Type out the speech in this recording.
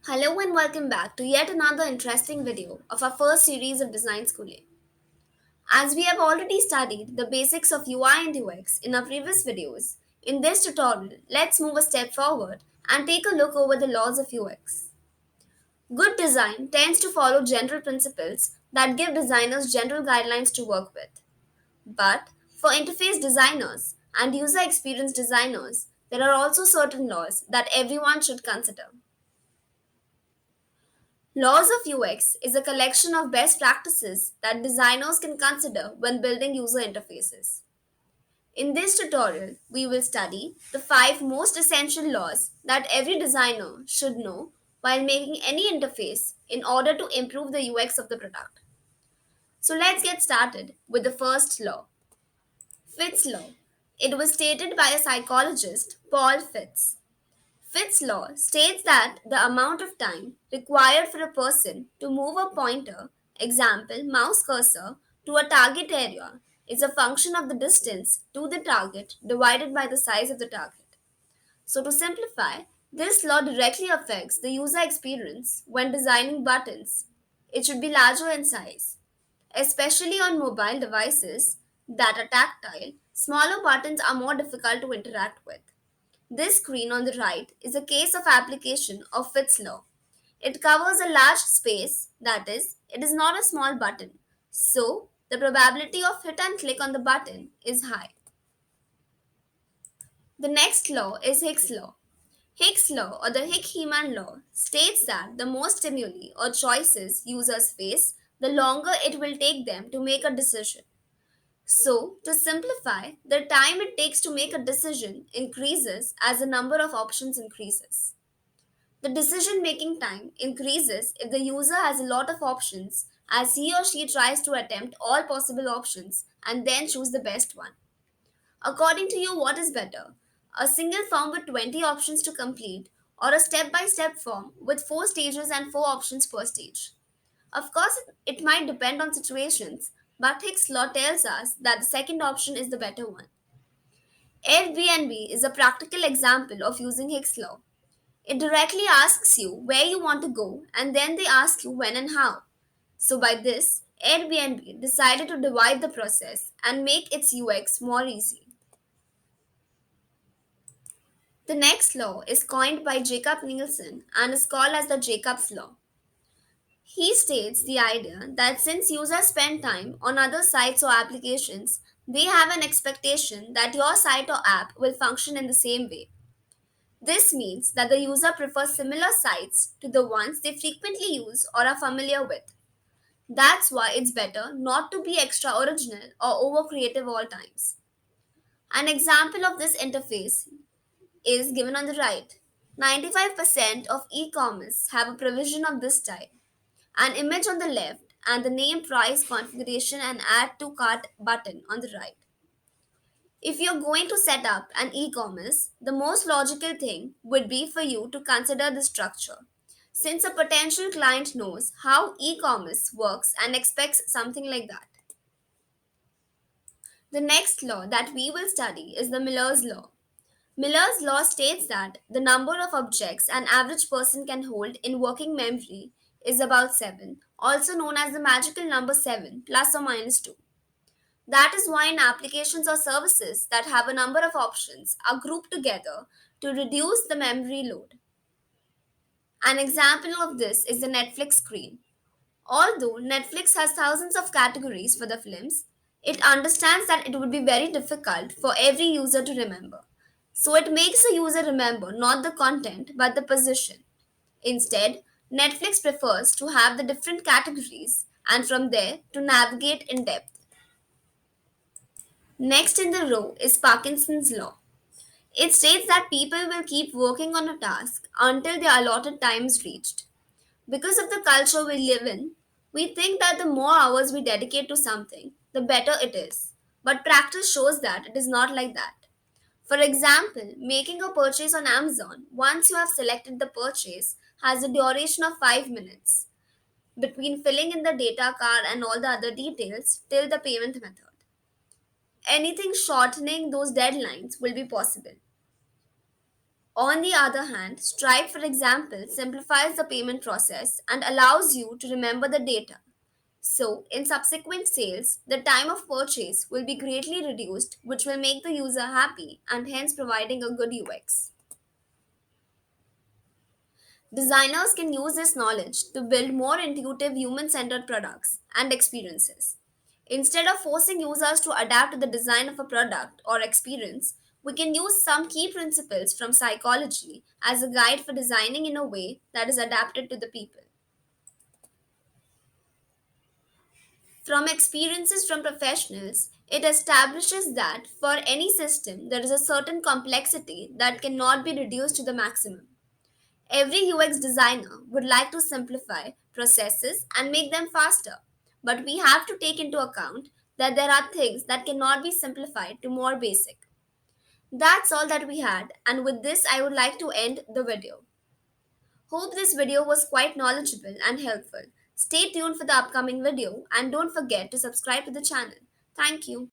Hello and welcome back to yet another interesting video of our first series of design schooling. As we have already studied the basics of UI and UX in our previous videos, in this tutorial, let's move a step forward and take a look over the laws of UX. Good design tends to follow general principles that give designers general guidelines to work with. But for interface designers and user experience designers, there are also certain laws that everyone should consider. Laws of UX is a collection of best practices that designers can consider when building user interfaces. In this tutorial, we will study the 5 most essential laws that every designer should know while making any interface in order to improve the UX of the product. So let's get started with the first law, Fitts Law. It was stated by a psychologist, Paul Fitts. Fitts' law states that the amount of time required for a person to move a pointer, example mouse cursor, to a target area is a function of the distance to the target divided by the size of the target. So, to simplify, this law directly affects the user experience when designing buttons. It should be larger in size. Especially on mobile devices that are tactile, smaller buttons are more difficult to interact with. This screen on the right is a case of application of Fitts law. It covers a large space, that is, it is not a small button. So, the probability of hit and click on the button is high. The next law is Hicks' law. Hicks' law or the Hick-Heman law states that the more stimuli or choices users face, the longer it will take them to make a decision. So, to simplify, the time it takes to make a decision increases as the number of options increases. The decision making time increases if the user has a lot of options as he or she tries to attempt all possible options and then choose the best one. According to you, what is better? A single form with 20 options to complete or a step by step form with 4 stages and 4 options per stage? Of course, it might depend on situations, but Hicks' law tells us that the second option is the better one. Airbnb is a practical example of using Hicks' law. It directly asks you where you want to go and then they ask you when and how. So, by this, Airbnb decided to divide the process and make its UX more easy. The next law is coined by Jacob Nielsen and is called as the Jacob's Law. He states the idea that since users spend time on other sites or applications, they have an expectation that your site or app will function in the same way. This means that the user prefers similar sites to the ones they frequently use or are familiar with. That's why it's better not to be extra original or over creative all times. An example of this interface is given on the right. 95% of e commerce have a provision of this type. An image on the left and the name, price, configuration, and add to cart button on the right. If you're going to set up an e commerce, the most logical thing would be for you to consider the structure. Since a potential client knows how e commerce works and expects something like that. The next law that we will study is the Miller's Law. Miller's Law states that the number of objects an average person can hold in working memory is about 7, also known as the magical number 7 plus or minus 2. That is why in applications or services that have a number of options are grouped together to reduce the memory load. An example of this is the Netflix screen. Although Netflix has thousands of categories for the films, it understands that it would be very difficult for every user to remember. So it makes the user remember not the content but the position. Instead, Netflix prefers to have the different categories and from there to navigate in depth. Next in the row is Parkinson's Law. It states that people will keep working on a task until their allotted time is reached. Because of the culture we live in, we think that the more hours we dedicate to something, the better it is. But practice shows that it is not like that. For example, making a purchase on Amazon, once you have selected the purchase, has a duration of 5 minutes between filling in the data card and all the other details till the payment method. Anything shortening those deadlines will be possible. On the other hand, Stripe, for example, simplifies the payment process and allows you to remember the data. So, in subsequent sales, the time of purchase will be greatly reduced, which will make the user happy and hence providing a good UX. Designers can use this knowledge to build more intuitive human centered products and experiences. Instead of forcing users to adapt to the design of a product or experience, we can use some key principles from psychology as a guide for designing in a way that is adapted to the people. From experiences from professionals, it establishes that for any system, there is a certain complexity that cannot be reduced to the maximum. Every UX designer would like to simplify processes and make them faster, but we have to take into account that there are things that cannot be simplified to more basic. That's all that we had, and with this, I would like to end the video. Hope this video was quite knowledgeable and helpful. Stay tuned for the upcoming video and don't forget to subscribe to the channel. Thank you.